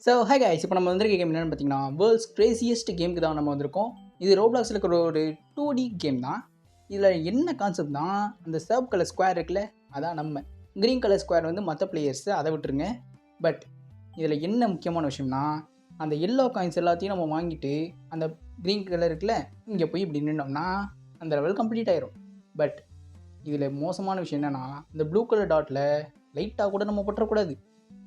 So hi guys, இப்போ நம்ம வந்திருக்க கேம் என்னென்னு பார்த்தீங்கன்னா வேர்ல்ட்ஸ் கிரேசியஸ்ட் கேமுக்கு தான் நம்ம வந்திருக்கோம். இது ரோப்ளாக்ஸில் இருக்கிற ஒரு 2D கேம் தான். இதில் என்ன கான்செப்ட் தான், அந்த சர்ப் கலர் ஸ்கொயர் இருக்குல்ல, அதான் நம்ம க்ரீன் கலர் ஸ்கொயர் வந்து மற்ற பிளேயர்ஸு, அதை விட்டுருங்க. பட் இதில் என்ன முக்கியமான விஷயம்னா, அந்த எல்லோ காயின்ஸ் எல்லாத்தையும் நம்ம வாங்கிட்டு அந்த க்ரீன் கலர் இருக்குல்ல, இங்கே போய் இப்படி நின்னோம்னா அந்த லெவல் கம்ப்ளீட் ஆயிரும். பட் இதில் மோசமான விஷயம் என்னென்னா, இந்த ப்ளூ கலர் டாட்டில் லைட்டாக கூட நம்ம பற்றக்கூடாது.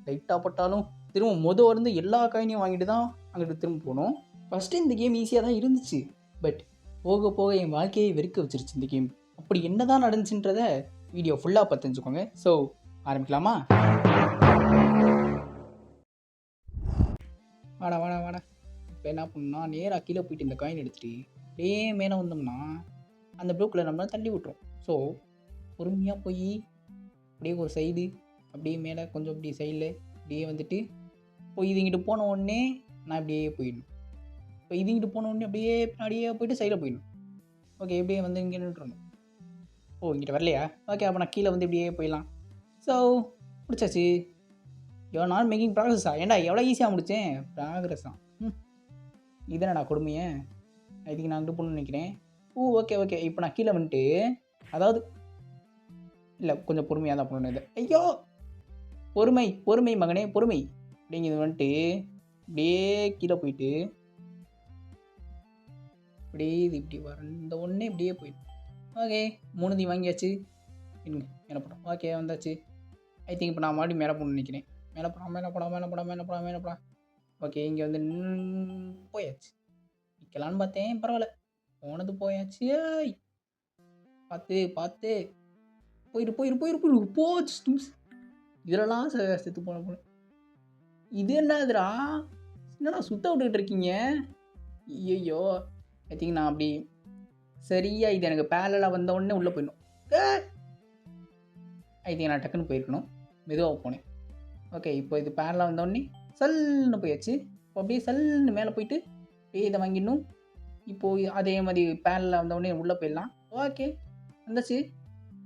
லைட்டாக பட்டாலும் திரும்ப வந்து எல்லா காயினையும் வாங்கிட்டு தான் அங்கிட்டு திரும்ப போகணும். ஃபஸ்ட்டு இந்த கேம் ஈஸியாக தான் இருந்துச்சு. பட் போக போக என் வாழ்க்கையை வெறுக்க வச்சிருச்சு இந்த கேம். அப்படி என்ன தான் நடந்துச்சுன்றத வீடியோ ஃபுல்லாக பார்த்து தெரிஞ்சுக்கோங்க. ஸோ ஆரம்பிக்கலாமா? வாடா வாடா வாடா. இப்போ என்ன பண்ணணும்னா, நேராக கீழே போயிட்டு இந்த காயின் எடுத்துகிட்டு அப்படியே மேலே வந்தோம்னா அந்த ப்ளூ கலர் நம்ம தள்ளி விட்டுரும். ஸோ பொறுமையாக போய் அப்படியே ஒரு சைடு, அப்படியே மேலே கொஞ்சம் அப்படியே சைடில் அப்படியே வந்துட்டு, இப்போ இதுங்கிட்டு போன உடனே நான் இப்படியே போயிடணும். இப்போ இதுங்கிட்டு போன உடனே அப்படியே பின்னாடியே போயிட்டு சைடில் போயிடணும். ஓகே, இப்படியே வந்து இங்கே நின்றுடணும். ஓ, இங்கிட்ட வரலையா? ஓகே, அப்போ நான் கீழே வந்து இப்படியே போயிடலாம். ஸோ முடிச்சாச்சு. யோ நாட் மேக்கிங் ப்ராக்ரஸா? ஏன்டா எவ்வளோ ஈஸியாக முடித்தேன்? ப்ராக்ரஸ் தான். இதனடா கொடுமையே. இதுக்கு நான் அங்கிட்டு போகணும்னு நினைக்கிறேன். ஓகே ஓகே, இப்போ நான் கீழே வந்துட்டு, அதாவது இல்லை கொஞ்சம் பொறுமையாக தான் பண்ணணும் இது. ஐயோ, பொறுமை பொறுமை மகனே பொறுமை. அப்படிங்கிறது வந்துட்டு அப்படியே கீழே போயிட்டு அப்படியே இது இப்படி வந்த உடனே இப்படியே போயிடும். ஓகே, 3 வாங்கியாச்சு. இருங்க, மேலே போட்டோம். ஓகே, வந்தாச்சு. ஐ திங்க் இப்போ நான் மறுபடியும் மேலே போகணும்னு நினைக்கிறேன். மேலே போடலாம் மேலே போடலாம் மேலே போடலாம் மேலே போடலாம் மேலே போடலாம். ஓகே, இங்கே வந்து போயாச்சு. நிற்கலான்னு பார்த்தேன், பரவாயில்ல, போனது போயாச்சு. பார்த்து பார்த்து போயிரு போயிரு போயிரு போயிரு போச்சு. இதெல்லாம் செத்து போன. இது என்னதுடா? என்னடா சுத்த விட்டுக்கிட்டு இருக்கீங்க? ஐயோ, ஐ திங்க் நான் அப்படி சரியா இது எனக்கு பேரலாக வந்த உடனே உள்ளே போயிடணும். ஐ திங்க் நான் டக்குன்னு போயிருக்கணும், மெதுவாக போனேன். ஓகே, இப்போ இது பேரலாக வந்த உடனே சல்லுன்னு போயாச்சு. இப்போ அப்படியே சல்லுன்னு மேலே போயிட்டு அப்படியே இதை வாங்கிடணும். இப்போது அதே மாதிரி பேரலாக வந்த உடனே உள்ளே போயிடலாம். ஓகே, வந்துச்சு.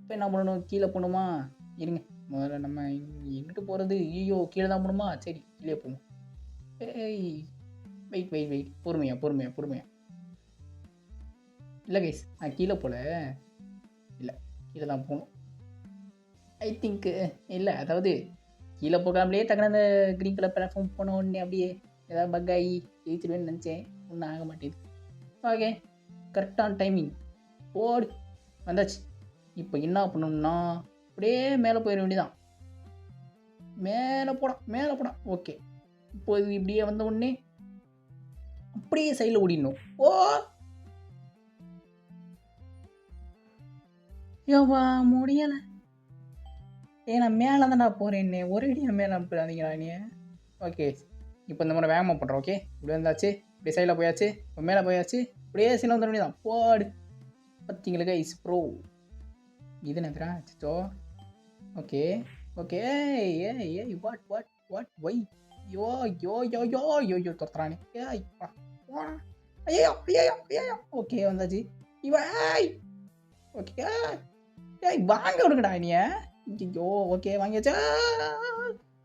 இப்போ என்ன பண்ணணும்? கீழே போகணுமா? இருங்க, முதல்ல நம்ம எங்கிட்டு போகிறது? ஐயோ, கீழே தான் போகணுமா? சரி, கீழே போகணும். ஏய், வெயிட் வெயிட் வெயிட், பொறுமையா. இல்லை கைஸ், நான் கீழே போகல. இல்லை, கீழே தான் போகணும் ஐ திங்க்கு. இல்லை, அதாவது கீழே போகாமலே டக்குனு அந்த க்ரீன் கலர் பிளாட்ஃபார்ம் போன உடனே அப்படியே ஏதாவது பக் ஆகி ஜெயிச்சிருவேன்னு நினச்சேன். ஒன்றும் ஆக மாட்டேது. ஓகே, கரெக்டான டைமிங். ஓடு, வந்தாச்சு. இப்போ என்ன பண்ணணும்னா அப்படியே மேலே போயிட வேண்டியதான். மேலே போடா. ஓகே, இப்போ இது இப்படியே வந்த உடனே அப்படியே சைடில் ஓடிடணும். ஓ யோவா, முடியலை. நான் மேலே தான்டா போகிறேன்னே, ஒரே அடியாக மேலே அனுப்புறாதீங்களா நீ? ஓகே, இப்போ இந்த மாதிரி வேகமாக பண்ணுறோம். ஓகே, இப்படி வந்தாச்சு, இப்படி சைடில் போயாச்சு, இப்போ மேலே போயாச்சு, இப்படியே சைடில் வந்துட வேண்டியதான். போடு, பார்த்தீங்களுக்கு கைஸ் ப்ரோ. இது என்னதுடா? அச்சோ. ஓகே ஓகே, ஏய் வாட் ஒய்? யோ துரத்துறானே. ஐயோ. ஓகே, வந்தாச்சு. ஓகே, வாங்க விடுங்கடா நீ. ஐயோ, ஓகே வாங்கியாச்சா?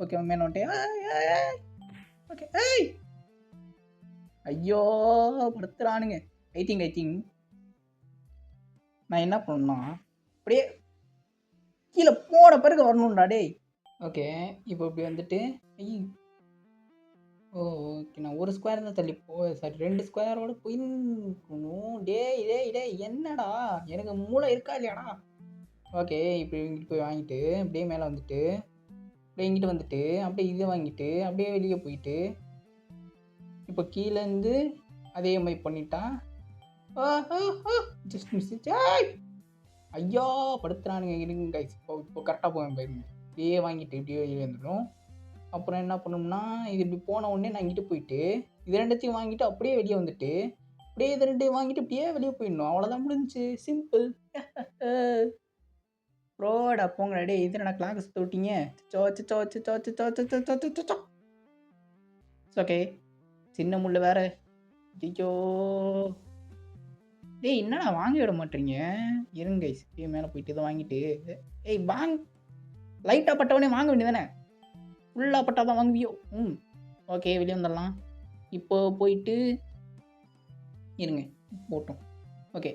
ஓகே, மேலே வந்துட்டேன். ஓகே, ஐயோ படுத்துறானுங்க. ஐ திங்க் நான் என்ன பண்ணணும்னா அப்படியே கீழே போன பிறகு வரணும்டா டேய். ஓகே, இப்போ இப்படி வந்துட்டு ஓகே, நான் ஒரு ஸ்கொயர் தான் தள்ளி சாரி 2 ஸ்கொயரோடு போயிருக்கணும். டேய் என்னடா, எனக்கு மூளை இருக்கா இல்லையாடா? ஓகே, இப்போ இங்கிட்டு போய் வாங்கிட்டு அப்படியே மேலே வந்துட்டு அப்படியே இங்கிட்டு வந்துட்டு அப்படியே இதை வாங்கிட்டு அப்படியே வெளியே போயிட்டு இப்போ கீழேருந்து அதே மாதிரி பண்ணிட்டா. Just miss. ஐயோ படுத்துறானுங்க. இருங்க கைஸ், இப்போ கரெக்டாக போவேன் பாருங்க. இப்படியே வாங்கிட்டு இப்படியே வெளியே வந்துடும். அப்புறம் என்ன பண்ணணும்னா, இது இப்படி போன உடனே நான் இங்கிட்டு போயிட்டு இது ரெண்டத்தையும் வாங்கிட்டு அப்படியே வெளியே வந்துட்டு அப்படியே இது ரெண்டையும் வாங்கிட்டு அப்படியே வெளியே போயிடணும். அவ்வளோதான், முடிஞ்சிச்சு. சிம்பிள். ப்ரோடா போங்கடா டே. இது நான் கிளாக்கு சுற்ற விட்டீங்க. ஓகே, சின்ன முள்ள வேற. ஐயோ டேய், என்னடா வாங்க விட மாட்டீங்க? இருங்க கைஸ், இப்படியே மேலே போயிட்டு இதை வாங்கிட்டு வாங்க. லைட்டாக பட்டவனே வாங்க வேண்டியதானே? ஃபுல்லாக பட்டா தான் வாங்குவியோ? ஓகே, வெளிய வந்துடலாம். இப்போ போயிட்டு இருங்க போட்டும். ஓகே.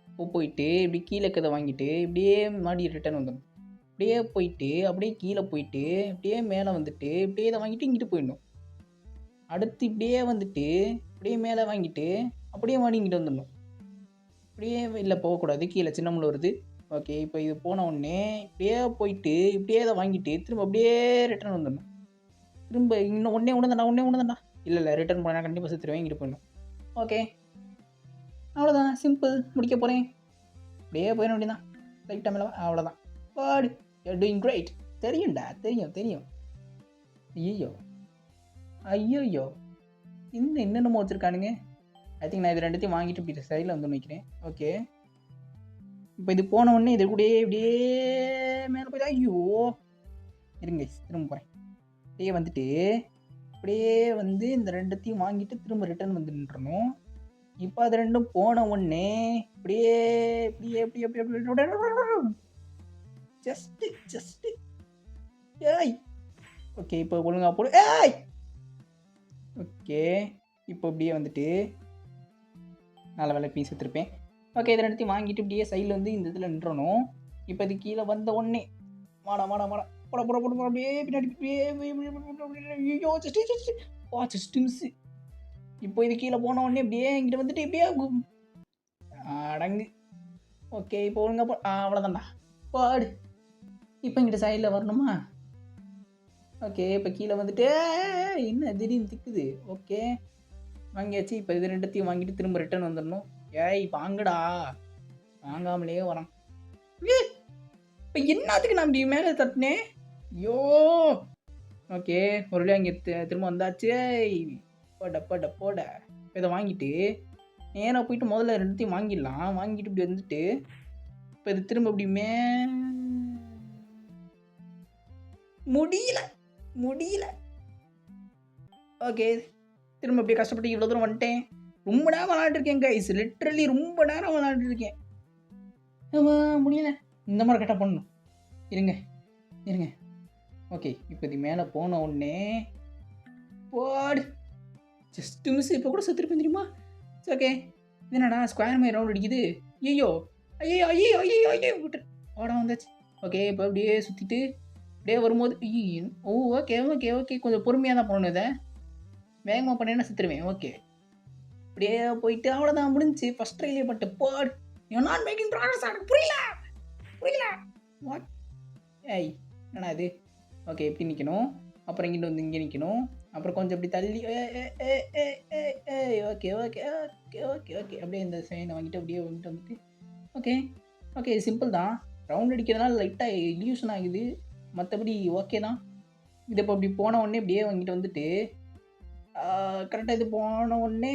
இப்போ போயிட்டு இப்படி கீழ இருக்கிறத வாங்கிட்டு, இப்படியே மறுபடியும் ரிட்டர்ன் வந்துடணும். இப்படியே போயிட்டு, அப்படியே கீழ போயிட்டு, இப்படியே மேல வந்துட்டு, இப்படியே இத வாங்கிட்டு இங்கிட்டு போயிடணும். அடுத்து இப்படியே வந்துட்டு, இப்படியே மேல வாங்கிட்டு, அப்படியே மறுபடியும் இங்கிட்டு வந்துடணும். இப்படியே இல்ல போகக்கூடாது. கீழ சின்ன முள்ளு வருது. ஓகே. இப்போ இது போன உடனே, இப்படியே போயிட்டு, இப்படியே இத வாங்கிட்டு, திரும்ப அப்படியே ரிட்டர்ன் வந்துடணும். திரும்ப இன்னும் ஒண்ணே ஒண்ணு தான்டா. இல்ல ரிட்டர்ன் போனா கண்டிப்பா செத்துருவேன். இங்கிட்டு போயிடணும். ஓகே. அவ்வளோதான் சிம்பிள். முடிக்க போறேன். அப்படியே போயிட வேண்டியதான். லைட்டா மேல அவ்வளோதான். God you are doing great. தெரியும்டா. தெரியும். ஐயய்யோ! ஐய்யய்யோ! இன்னும் என்னென்னமோ வச்சிருக்கானுங்க. ஐ திங்க் நான் இது 2த்தையும் வாங்கிட்டு இப்படி சைடுல வந்து நிக்கிறேன். ஓகே. இப்போ இது போன உடனே இது கூடயே இப்படியே மேல போய் ஐயோ! இருங்க திரும்ப போறேன். அப்படியே வந்துட்டு, அப்படியே வந்து இந்த 2த்தையும் வாங்கிட்டு திரும்ப ரிட்டர்ன் வந்து நின்றணும். இப்போ அது 2ம் போன உடனே இப்படியே இப்படியே இப்படியே இப்படியே ஜஸ்ட் ஏய்! ஓகே. இப்போ ஒழுங்கா போடு. ஏய்! ஓகே. இப்போ இப்படியே வந்துட்டு நல்ல வேளை இப்பயும் செத்துருப்பேன். ஓகே. இத 2த்தையும் வாங்கிட்டு இப்படியே சைடுல வந்து இந்த இதில நின்றணும். இப்போ இது கீழ வந்த உடனே வாடா. போடா அப்படியே பின்னாடி ஐயோ! Just miss. இப்போ இது கீழ போன உடனே இப்படியே இங்கிட்டு வந்துட்டு இப்படியே அடங்கு. ஓகே. இப்போ ஒழுங்கா அவ்வளோதான்டா. பாடு. இப்போ இங்கிட்டு சைடுல வரணுமா? ஓகே. இப்போ கீழ வந்துட்டு என்ன திடீர்னு திக்குது. ஓகே. வாங்கியாச்சு. இப்போ இது 2த்தையும் வாங்கிட்டு திரும்ப ரிட்டர்ன் வந்துடணும். ஏய் வாங்குடா. வாங்காமலே வரான். இப்போ என்னத்துக்கு நான் இப்படி மேலே தட்டினேன்? ஐயோ! ஓகே. ஒரு வழியா இங்கே திரும்ப வந்தாச்சு. போட. இப்போ இதை வாங்கிட்டு நேராக போயிட்டு முதல்ல 2த்தையும் வாங்கிடலாம். வாங்கிட்டு இப்படி வந்துட்டு இப்போ இது திரும்ப இப்படி முடியல. ஓகே. திரும்ப இப்படி கஷ்டப்பட்டு இவ்வளோ தூரம் வந்துட்டேன். ரொம்ப நேரம் விளாண்டுருக்கேன் கைஸ். லிட்ரலி ரொம்ப நேரம் விளாண்டுருக்கேன். முடியல. இந்த மாதிரி கரெக்டாக பண்ணணும். இருங்க. ஓகே. இப்போ இது மேலே போன உடனே போடு. Just miss. இப்போ கூட செத்துருப்பேன் தெரியுமா? ஓகே. இது என்னடா ஸ்கொயர் மாதிரி ரவுண்ட் அடிக்குது. ஐயோ விட்டு ஓட வந்தாச்சு. ஓகே. இப்போ அப்படியே சுற்றிட்டு அப்படியே வரும்போது ஓகே. கொஞ்சம் பொறுமையாக தான் போகணும். இதை வேகமாக பண்ணேன்னா செத்துருவேன். ஓகே. அப்படியே போயிட்டு அவ்வளோதான் முடிஞ்சு. ஃபர்ஸ்ட் ட்ரைலே பட்டு போடு. You not making progress. எனக்கு புரியல. வாட்? ஏய் என்னடா இது? ஓகே. இப்படி நிற்கணும். அப்புறம் இங்கிட்டு வந்து இங்கே நிற்கணும். அப்புறம் கொஞ்சம் இப்படி தள்ளி ஓகே. அப்படியே இந்த சைனை வாங்கிட்டு அப்படியே வந்துட்டு ஓகே. சிம்பிள் தான். ரவுண்ட் அடிக்கிறதுனால லைட்டாக இல்யூஷன் ஆகுது. மற்றபடி ஓகே தான். இது இப்போ இப்படி போன உடனே இப்படியே வாங்கிட்டு வந்துட்டு கரெக்டாக இது போன உடனே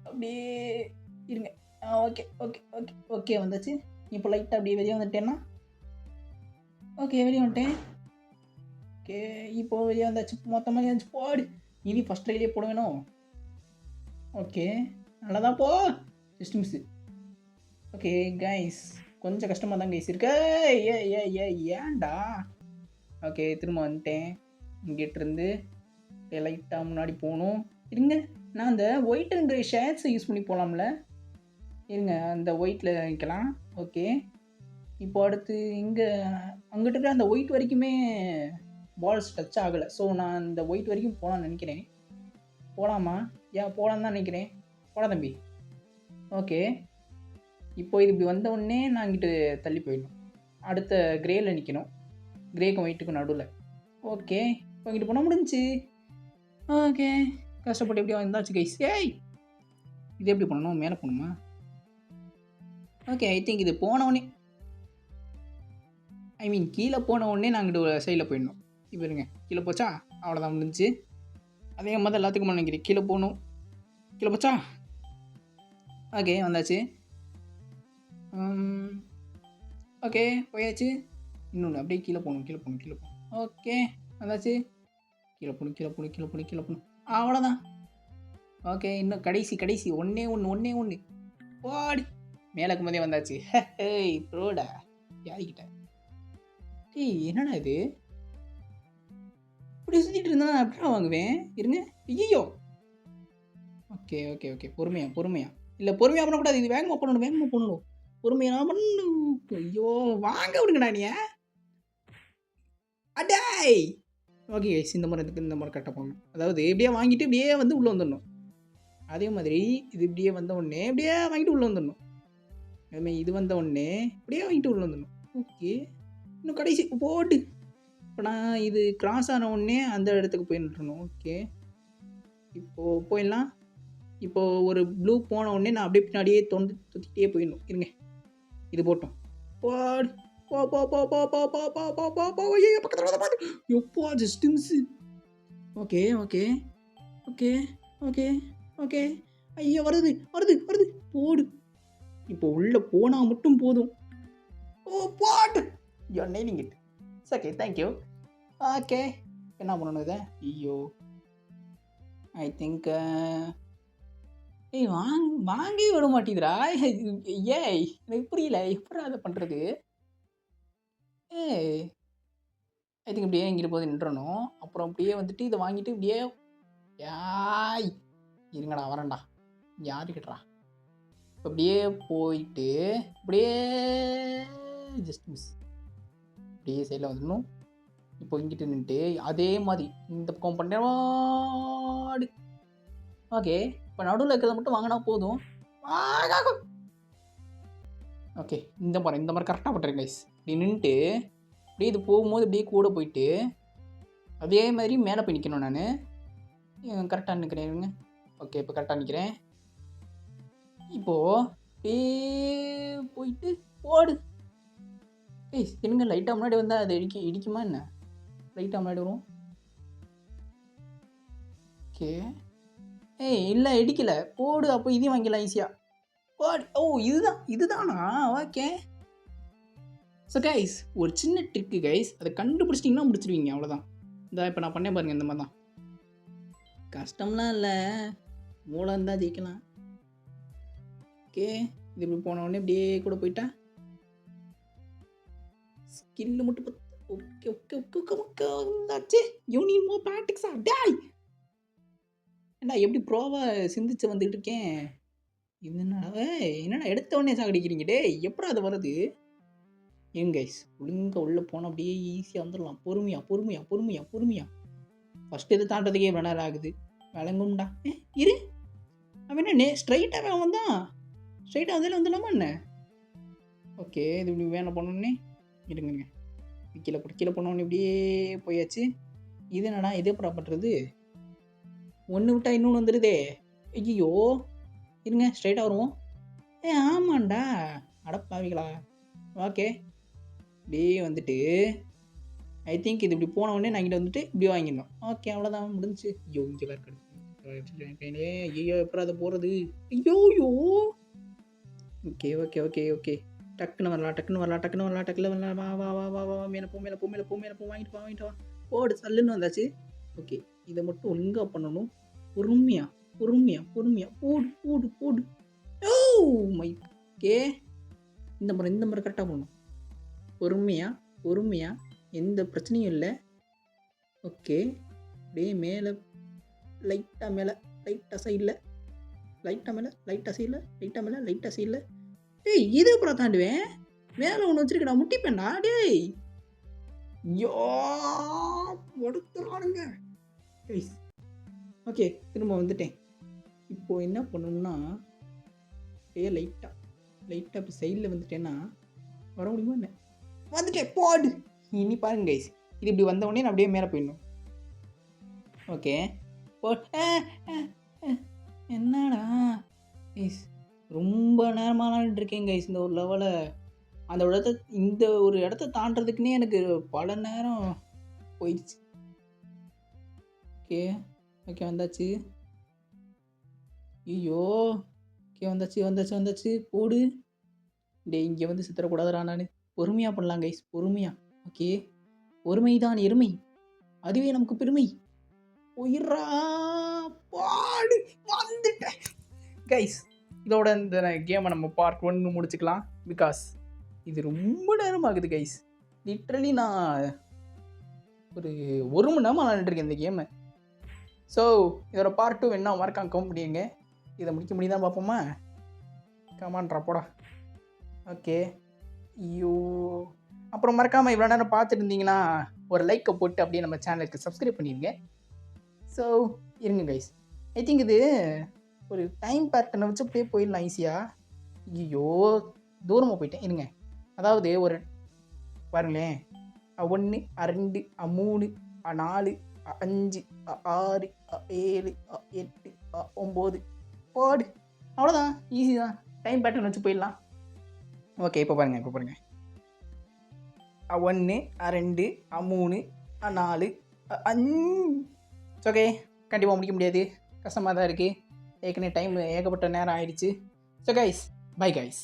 அப்படியே இருங்க. ஓகே வந்தாச்சு. இப்போ லைட்டாக அப்படியே வெளியே வந்துட்டேன்னா வெளியே வந்துட்டேன். ஓகே. இப்போ வெளியே வந்தாச்சு. மொத்தமாக வந்துச்சு. போடு. இனி ஃபஸ்ட் ட்ரைலே போட வேணும். ஓகே. நல்லா தான் போ. Just miss. ஓகே கைஸ், கொஞ்சம் கஷ்டமாக தான் கைஸ் இருக்கு. ஏன்டா? ஓகே. திரும்ப வந்துட்டேன். இங்கிட்டிருந்து லைட்டாக முன்னாடி போகணும். இருங்க, நான் அந்த ஒயிட் அண்ட் கிரே ஷேட்ஸை யூஸ் பண்ணி போகலாம்ல. இருங்க, அந்த ஒயிட்டில் நிற்கலாம். ஓகே. இப்போ அடுத்து இங்கே அங்கிட்ட இருக்கிற அந்த ஒயிட் வரைக்குமே பால்ஸ் டச் ஆகலை. ஸோ நான் அந்த ஒயிட் வரைக்கும் போகலான்னு நினைக்கிறேன். போகலாமா? போகலான்னு தான் நினைக்கிறேன். போடா தம்பி. ஓகே. இப்போ இது இப்படி வந்த உடனே நான் இங்கிட்டு தள்ளி போயிடணும். அடுத்த கிரேயில் நிற்கணும். கிரேக்கும் ஒயிட்டுக்கும் நடுவில். ஓகே. இப்போ இங்கிட்டு போனால் முடிஞ்சு. ஓகே. கஷ்டப்பட்டு எப்படியா வந்தாச்சு கைஸ். இது எப்படி பண்ணணும்? மேலே போகணுமா? ஓகே. ஐ திங்க் இது போனவுடனே கீழே போன உடனே நான் இங்கிட்டு சைடில் போயிடணும். இப்போ இருங்க, கீழே போச்சா? அவ்வளோதான் முடிஞ்சு. அதே மாதிரி எல்லாத்துக்கும் நினைக்கிறேன். கீழே போகணும். கீழே போச்சா? ஓகே வந்தாச்சு. ஓகே போயாச்சு. இன்னொன்று அப்படியே கீழே போகணும். ஓகே வந்தாச்சு. கீழே போகணும். அவ்வளோதான். ஓகே. இன்னும் கடைசி ஒன்றே ஒன்று போடி. மேலக்கு போதே வந்தாச்சு. ப்ரோடா யாரிக்கிட்ட? என்னடா இது? இப்படி சுற்றிட்டு இருந்தா நான் எப்படா வாங்குவேன்? இருங்க. ஐயோ! ஓகே ஓகே ஓகே பொறுமையா பொறுமையா. இல்லை பொறுமையாக பண்ணக்கூடாது. இது வேகமாக பண்ணணும் வேகமாக பண்ணணும். பொறுமையாக பண்ணணும். ஐயோ வாங்க விடுங்கடா நீ. அடாய் ஓகே கைஸ் இந்த மாதிரி கரெக்டாக பண்ணணும். அதாவது இப்படியே வாங்கிட்டு இப்படியே வந்து உள்ளே வந்துடணும். அதே மாதிரி இது இப்படியே வந்த உடனே இப்படியே வாங்கிட்டு உள்ளே வந்துடணும். அதுமாதிரி இது வந்த உடனே இப்படியே வாங்கிட்டு உள்ளே வந்துடணும். ஓகே இன்னும் கடைசி போட்டு இப்போ நான் இது கிராஸ் ஆன உடனே அந்த இடத்துக்கு போய் நின்றுணும். ஓகே இப்போது போயிடலாம். இப்போது ஒரு ப்ளூ போன உடனே நான் அப்படியே பின்னாடியே தொத்திக்கிட்டே போயிடணும். இருங்க இது போட்டோம். போடு போ போ போ போ போ போ போ போ போ போ பக்கத்தில் எப்போ just miss. Okay okay okay okay okay ஐயோ வருது வருது வருது போடு. இப்போ உள்ளே போனால் மட்டும் போதும். ஓ போடு your nailing it. Okay thank you. Okay என்ன பண்ணணும் இதை? ஐயோ ஐ திங்க் ஏய் வாங்கவே விட மாட்டேங்குதுடா. ஏய் எனக்கு புரியல எப்படி அதை பண்ணுறது? ஏய் ஐ திங்க் இப்படியே இங்கிட்டு போது நின்றணும். அப்புறம் அப்படியே வந்துட்டு இதை வாங்கிட்டு இப்படியே யாய் இருங்கடா வரேன்டா யாரு கிட்டா அப்படியே போயிட்டு அப்படியே ஜஸ்ட் மிஸ் அப்படியே சைடில் வந்துடணும். இப்போ இங்கிட்டு நின்றுட்டு அதே மாதிரி இந்த பக்கம் பண்ண. ஓகே இப்போ நடுவில் இருக்கிறத மட்டும் வாங்கினா போதும். ஓகே இந்த மாதிரி கரெக்டாக பண்ணுறேன் கைஸ். இப்படி நின்றுட்டு அப்படியே இது போகும்போது அப்படியே கூட போயிட்டு அதே மாதிரி மேலே போய் நிற்கணும். நான் கரெக்டாக நிற்கிறேன். ஓகே இப்போ கரெக்டாக நிற்கிறேன். இப்போது அப்படியே போயிட்டு போடு. ஏய் என்னங்க லைட்டாக முன்னாடி வந்தால் அது இடிக்குமா என்ன? லைட்டாக முன்னாடி வரும். ஓகே ஏய் இல்லை இடிக்கலை போடு. அப்போ இதையும் வாங்கிக்கலாம் ஈஸியாக போடு. ஓ இதுதானா? ஓகே ஸோ கைஸ் ஒரு சின்ன ட்ரிக்கு கைஸ். அதை கண்டுபிடிச்சிட்டிங்கன்னா முடிச்சிடுவீங்க அவ்வளோதான். இந்த இப்போ நான் பண்ணேன் பாருங்கள் இந்த மாதிரி தான். கஷ்டம்லாம் இல்லை மூளை இருந்தால் ஜெயிக்கலாம். ஓகே இது இப்படி போன உடனே இப்படியே கூட போயிட்டா ஸ்கில்லு மட்டும் okay okay okay okay okay you need more ப்ராக்டிக்ஸா டாய். ஏண்டா எப்படி ப்ரோவாக சிந்திச்சு வந்துக்கிட்டு இருக்கேன். இது என்னடா எடுத்த உடனே சாகடிக்கிறீங்க டே எப்படா அது வருது? ஏன் கைஸ் ஒழுங்காக உள்ளே போனால் அப்படியே ஈஸியாக வந்துடலாம். பொறுமையாக பொறுமையாக பொறுமையாக பொறுமையாக. ஃபஸ்ட்டு இது தாண்டதுக்கே இவ்வளோ நேரம் ஆகுது. விளங்கும்டா. இரு அவன் என்ன ஸ்ட்ரைட்டாகவே அவன் தான் ஸ்ட்ரைட்டாக அதில் வந்துடலாமா என்ன? ஓகே இது இப்படி வேணும் பண்ணோன்னே இருங்க கீழே போனோடனே இப்படியே போயாச்சு. இது என்னடா இதே எப்படா பண்ணுறது? ஒன்று விட்டா இன்னொன்று வந்துடுதே. ஐயோ இருங்க ஸ்ட்ரைட்டாக வருவோம். ஆமாண்டா அடப்பாவிகளா. ஓகே இப்படியே வந்துட்டு ஐ திங்க் இது இப்படி போன உடனே நான் இங்கிட்ட வந்துட்டு இப்படி வாங்கிடணும். ஓகே அவ்வளோதான் முடிஞ்சு. ஐயோ இங்கே வேறு கிடைக்கும். ஐயோ எப்படா அதை போகிறது? ஐயோ ஓகே ஓகே ஓகே ஓகே டக்குன்னு வரலாம் டக்குன்னு வரலாம் வா வா வா வா வா மேலே போ வாங்கிட்டு வா போடு சல்லுன்னு வந்தாச்சு. ஓகே இதை மட்டும் ஒழுங்காக பண்ணணும். பொறுமையாக போடு போடு போடு. ஓ மை ஓகே இந்த முறை கரெக்டாக பண்ணணும். பொறுமையாக எந்த பிரச்சனையும் இல்லை. ஓகே அப்படியே மேலே லைட்டாக சைடில் டேய் இது அப்புறம் தாண்டுவேன். மேலே ஒன்று வச்சுருக்கேன் நான் முட்டிப்பேன்டா டேய். யோ ஒடுத்துறானுங்க. ஓகே திரும்ப வந்துட்டேன். இப்போது என்ன பண்ணணும்னா அப்படியே லைட்டாக அப்படி சைடில் வந்துட்டேன்னா வர முடியுமா என்ன? வந்துட்டேன் போடு. இனி பாருங்க கைஸ் இது இப்படி வந்தவொடனே நான் அப்படியே மேலே போயிடணும். ஓகே போ. என்னடா கைஸ் ரொம்ப நேரமாக இருக்கேன் கைஸ் இந்த ஒரு லெவலை. இந்த ஒரு இடத்த தாண்டறதுக்குன்னே எனக்கு பல நேரம் போயிடுச்சு. ஓகே வந்தாச்சு. ஐயோ ஓகே வந்தாச்சு போடு. டே இங்கே வந்து சித்தரக்கூடாதுடா. நான் பொறுமையாக பண்ணலாம் கைஸ் பொறுமையாக. ஓகே பொறுமைதான் எருமை அதுவே நமக்கு பெருமை. உயிரா பாடு வந்துட்டேன் கைஸ். இதோட இந்த கேமை நம்ம பார்ட் 1 முடிச்சுக்கலாம். பிகாஸ் இது ரொம்ப நேரம் ஆகுது கைஸ். லிட்ரலி நான் ஒரு 1 மணி நேரமாக விளாண்டுருக்கேன் இந்த கேமை. ஸோ இதோட பார்ட் 2 என்ன மறக்காம கமெண்ட் பண்ணிடுங்க. இதை முடிக்க முடியுதான் பார்ப்போமா? கமான்றா போடா. ஓகே. ஐயோ, அப்புறம் மறக்காமல் இவ்வளோ நேரம் பார்த்துட்டு இருந்தீங்கன்னா ஒரு லைக்கை போட்டு அப்படியே நம்ம சேனலுக்கு சப்ஸ்கிரைப் பண்ணிடுங்க. ஸோ இருங்க கைஸ், ஐ திங்க் இது ஒரு டைம் பேட்டர்னை வச்சு அப்படியே போயிடலாம் ஈஸியாக. ஐயோ, தூரமாக போயிட்டேன். இருங்க, அதாவது ஒரு பாருங்களேன், 1 2 3 4 5 6 7 8 9 போடு. அவ்வளோதான், ஈஸி தான். டைம் பேட்டர்ன் வச்சு போயிடலாம். ஓகே, இப்போ பாருங்கள் 1 2 3 4 5. ஓகே, கண்டிப்பாக முடிக்க முடியாது, கஷ்டமாக தான் இருக்குது. ஏற்கனவே டைம் ஏகப்பட்ட நேரம் ஆயிடுச்சு. So guys, bye guys.